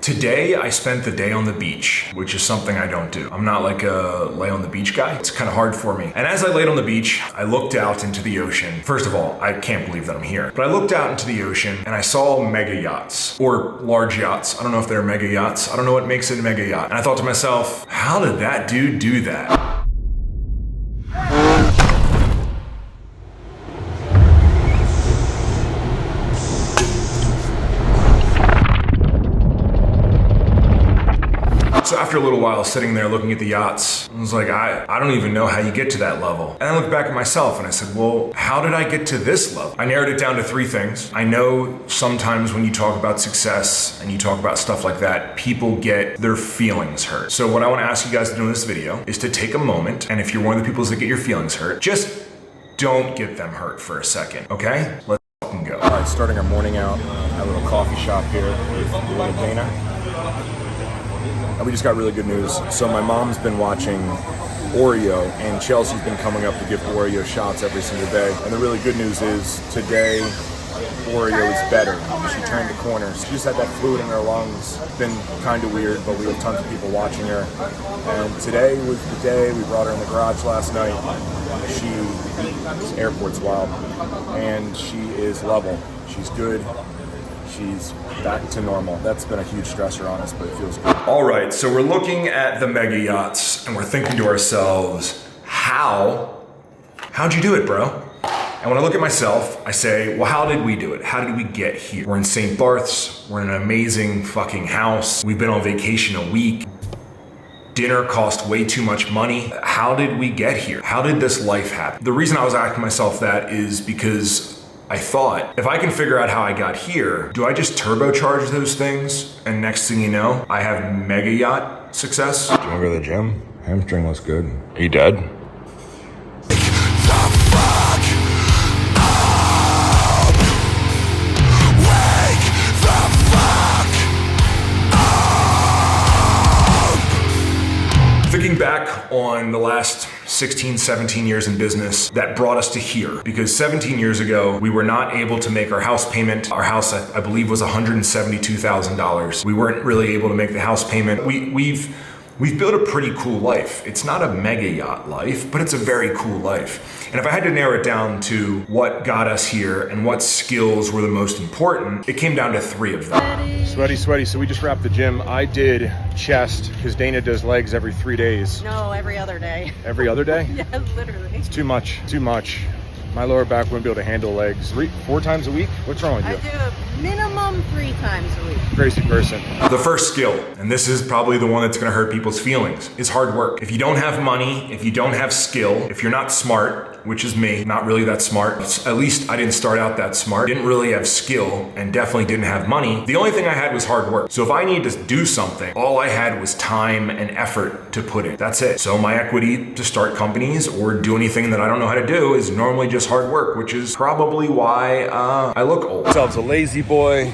Today, I spent the day on the beach, which is something I don't do. I'm not like a lay on the beach guy. It's kind of hard for me. And as I laid on the beach, I looked out into the ocean. First of all, I can't believe that I'm here. But I looked out into the ocean and I saw mega yachts or large yachts. I don't know if they're mega yachts. I don't know what makes it a mega yacht. And I thought to myself, how did that dude do that? So after a little while sitting there looking at the yachts, I was like, I don't even know how you get to that level. And I looked back at myself and I said, well, how did I get to this level? I narrowed it down to 3 things. I know sometimes when you talk about success and you talk about stuff like that, people get their feelings hurt. So what I want to ask you guys to do in this video is to take a moment, and if you're one of the people that get your feelings hurt, just don't get them hurt for a second, okay? Let's fucking go. All right, starting our morning out at a little coffee shop here with little Dana. And we just got really good news. So my mom's been watching Oreo, and Chelsea's been coming up to give Oreo shots every single day. And the really good news is today, Oreo is better. She turned the corner. She just had that fluid in her lungs. It's been kind of weird, but we have tons of people watching her. And today was the day. We brought her in the garage last night. This airport's wild. And she is level. She's good. She's back to normal. That's been a huge stressor on us, but it feels good. All right, so we're looking at the mega yachts and we're thinking to ourselves, how'd you do it, bro? And when I look at myself, I say, well, how did we do it? How did we get here? We're in St. Barth's. We're in an amazing fucking house. We've been on vacation a week. Dinner cost way too much money. How did we get here? How did this life happen? The reason I was asking myself that is because I thought, if I can figure out how I got here, do I just turbocharge those things? And next thing you know, I have mega yacht success. Do you wanna go to the gym? Hamstring looks good. Are you dead? Thinking back on the last 16, 17 years in business that brought us to here, because 17 years ago, we were not able to make our house payment. Our house, I believe, was $172,000. We weren't really able to make the house payment. We've built a pretty cool life. It's not a mega yacht life, but it's a very cool life. And if I had to narrow it down to what got us here and what skills were the most important, it came down to 3 of them. Sweaty. So we just wrapped the gym. I did chest because Dana does legs every 3 days. No, every other day. Every other day? Yeah, literally. It's too much. My lower back wouldn't be able to handle legs. 4 times a week? What's wrong with you? I do a minimum 3 times a week. Crazy person. The first skill, and this is probably the one that's gonna hurt people's feelings, is hard work. If you don't have money, if you don't have skill, if you're not smart, which is me, not really that smart. At least I didn't start out that smart. Didn't really have skill and definitely didn't have money. The only thing I had was hard work. So if I needed to do something, all I had was time and effort to put in. That's it. So my equity to start companies or do anything that I don't know how to do is normally just hard work, which is probably why I look old. Ourselves a lazy boy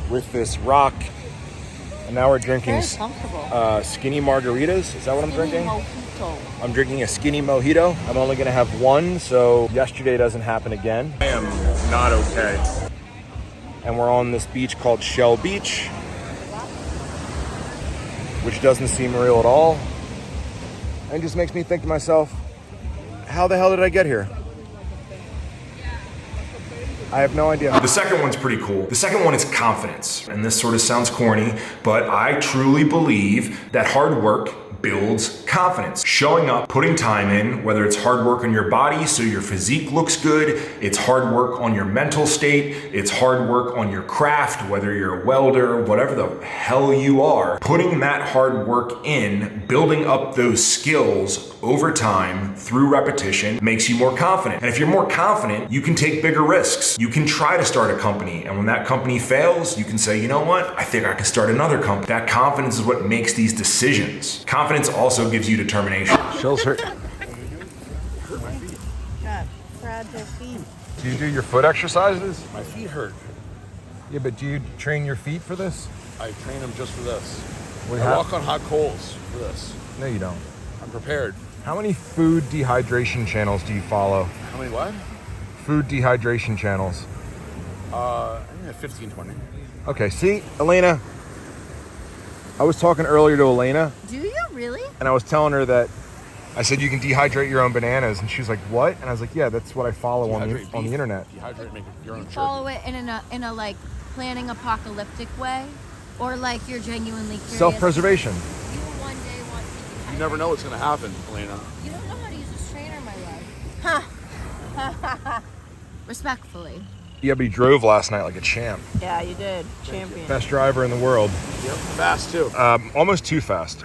with this rock. And now we're drinking skinny margaritas. Is that what I'm drinking? Mojito. I'm drinking a skinny mojito. I'm only gonna have one, so yesterday doesn't happen again. I am not okay. And we're on this beach called Shell Beach, which doesn't seem real at all. And just makes me think to myself, how the hell did I get here? I have no idea. The second one's pretty cool. The second one is confidence. And this sort of sounds corny, but I truly believe that hard work builds confidence. Showing up, putting time in, whether it's hard work on your body so your physique looks good, it's hard work on your mental state, it's hard work on your craft, whether you're a welder, whatever the hell you are, putting that hard work in, building up those skills over time through repetition makes you more confident. And if you're more confident, you can take bigger risks. You can try to start a company. And when that company fails, you can say, you know what? I think I can start another company. That confidence is what makes these decisions. Confidence also gives you determination. Shell's hurt. God, fragile feet. Do you do your foot exercises? My feet hurt. Yeah, but do you train your feet for this? I train them just for this. We I walk on hot coals for this. No, you don't. I'm prepared. How many food dehydration channels do you follow? How many what? Food dehydration channels. I think 15, 20. Okay, see, Elena, I was talking earlier to Elena, Do you really? and I was telling her that I said you can dehydrate your own bananas, and she was like, "What?" And I was like, "Yeah, that's what I follow on the internet." Dehydrate, make your own Follow it in a like planning apocalyptic way, or like you're genuinely curious. Self-preservation. You one day want to be You never know what's gonna happen, Elena. You don't know how to use a strainer, my love. Respectfully. Yeah, but he drove last night like a champ. Yeah, you did. Champion. Best driver in the world. Yep, fast too. Almost too fast.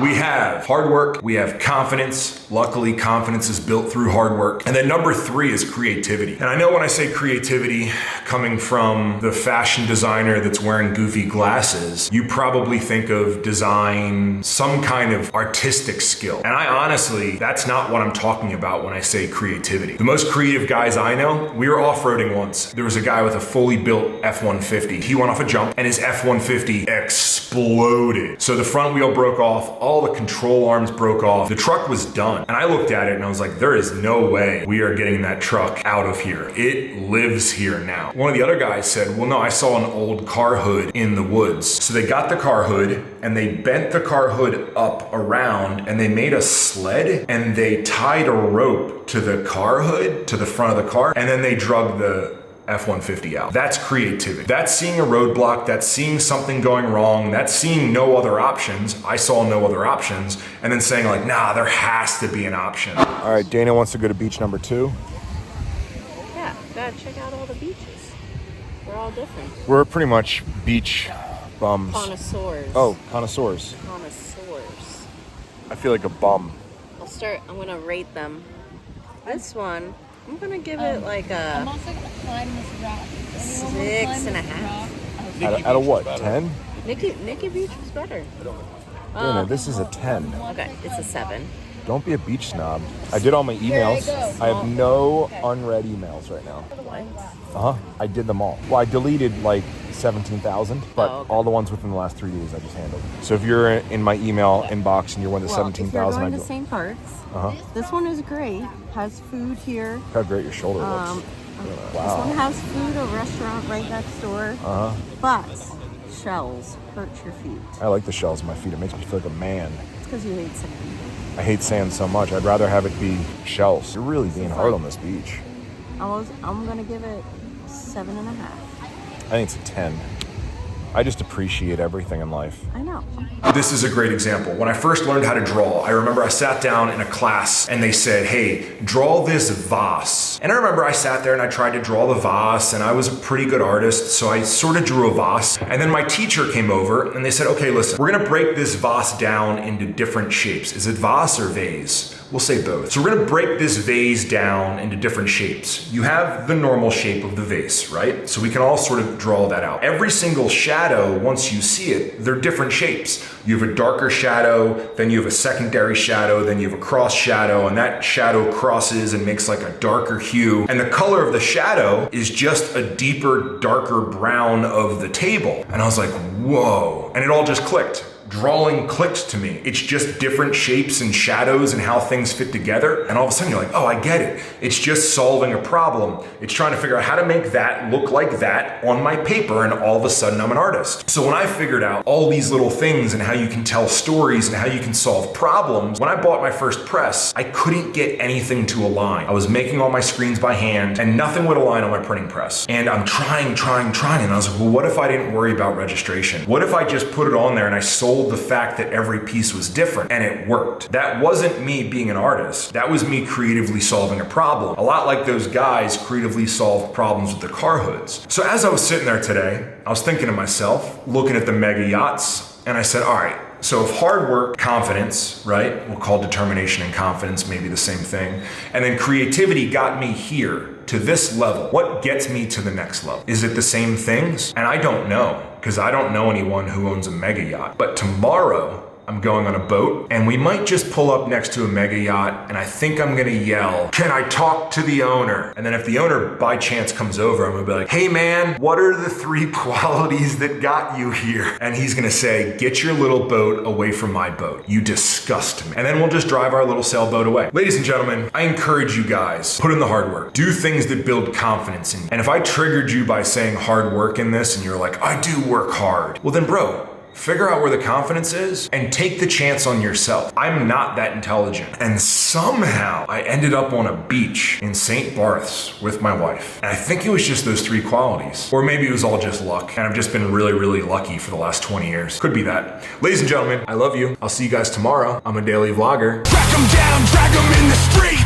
We have hard work. We have confidence. Luckily, confidence is built through hard work. And then number 3 is creativity. And I know when I say creativity, coming from the fashion designer that's wearing goofy glasses, you probably think of design, some kind of artistic skill. And I honestly, that's not what I'm talking about when I say creativity. The most creative guys I know, we were off-roading once. There was a guy with a fully built F-150. He went off a jump and his F-150 exploded. So the front wheel broke off, all the control arms broke off. The truck was done. And I looked at it and I was like, there is no way we are getting that truck out of here. It lives here now. One of the other guys said, well, no, I saw an old car hood in the woods. So they got the car hood and they bent the car hood up around and they made a sled and they tied a rope to the car hood, to the front of the car, and then they drug the F-150 out. That's creativity. That's seeing a roadblock. That's seeing something going wrong. That's seeing no other options. I saw no other options. And then saying like, nah, there has to be an option. All right, Dana wants to go to beach number 2. Yeah, gotta check out all the beaches. We're all different. We're pretty much beach bums. Connoisseurs. Oh, connoisseurs. Connoisseurs. I feel like a bum. I'm gonna rate them. This one, I'm gonna give it like I'm a also gonna climb this rock. Anyone wanna 6 climb and a this half. rock? Out of what, 10? Nikki Beach was better. Dana, this is a 10. Okay, it's a 7. Don't be a beach snob. I did all my emails. go. I have no unread emails right now. I did them all. Well, I deleted like 17,000, but Oh, okay. all the ones within the last 3 days I just handled. So if you're in my email inbox and you're one of the Well, if you're 17,000, I going do. to St. Parts, Uh-huh. this one is great. Has food here. Look how great your shoulder looks. This one has food, a restaurant right next door. But shells hurt your feet. I like the shells in my feet. It makes me feel like a man. It's because you hate sand. I hate sand so much. I'd rather have it be shells. You're really being hard on this beach. I'm gonna give it 7.5. I think it's a 10. I just appreciate everything in life. I know. This is a great example. When I first learned how to draw, I remember I sat down in a class and they said, hey, draw this vase. And I remember I sat there and I tried to draw the vase and I was a pretty good artist, so I sort of drew a vase. And then my teacher came over and they said, okay, listen, we're gonna break this vase down into different shapes. Is it vase or vase? We'll say both. So we're gonna break this vase down into different shapes. You have the normal shape of the vase, right? So we can all sort of draw that out. Every single shadow, once you see it, they're different shapes. You have a darker shadow, then you have a secondary shadow, then you have a cross shadow, and that shadow crosses and makes like a darker hue. And the color of the shadow is just a deeper, darker brown of the table. And I was like, whoa. And it all just clicked. Drawing clicked to me. It's just different shapes and shadows and how things fit together. And all of a sudden you're like, oh, I get it. It's just solving a problem. It's trying to figure out how to make that look like that on my paper. And all of a sudden I'm an artist. So when I figured out all these little things and how you can tell stories and how you can solve problems, when I bought my first press, I couldn't get anything to align. I was making all my screens by hand and nothing would align on my printing press. And I'm trying. And I was like, well, what if I didn't worry about registration? What if I just put it on there and I sold the fact that every piece was different and it worked? That wasn't me being an artist. That was me creatively solving a problem. A lot like those guys creatively solved problems with the car hoods. So as I was sitting there today, I was thinking to myself, looking at the mega yachts, and I said, all right, so if hard work, confidence, right? We'll call determination and confidence maybe the same thing. And then creativity got me here to this level. What gets me to the next level? Is it the same things? And I don't know, because I don't know anyone who owns a mega yacht. But tomorrow, I'm going on a boat and we might just pull up next to a mega yacht and I think I'm gonna yell, can I talk to the owner? And then if the owner by chance comes over, I'm gonna be like, hey man, what are the 3 qualities that got you here? And he's gonna say, get your little boat away from my boat. You disgust me. And then we'll just drive our little sailboat away. Ladies and gentlemen, I encourage you guys, put in the hard work. Do things that build confidence in you. And if I triggered you by saying hard work in this and you're like, I do work hard, well then bro, Figure out where the confidence is and take the chance on yourself. I'm not that intelligent. And somehow I ended up on a beach in St. Barth's with my wife. And I think it was just those 3 qualities. Or maybe it was all just luck. And I've just been really, really lucky for the last 20 years. Could be that. Ladies and gentlemen, I love you. I'll see you guys tomorrow. I'm a daily vlogger. Track 'em down, drag 'em in the street.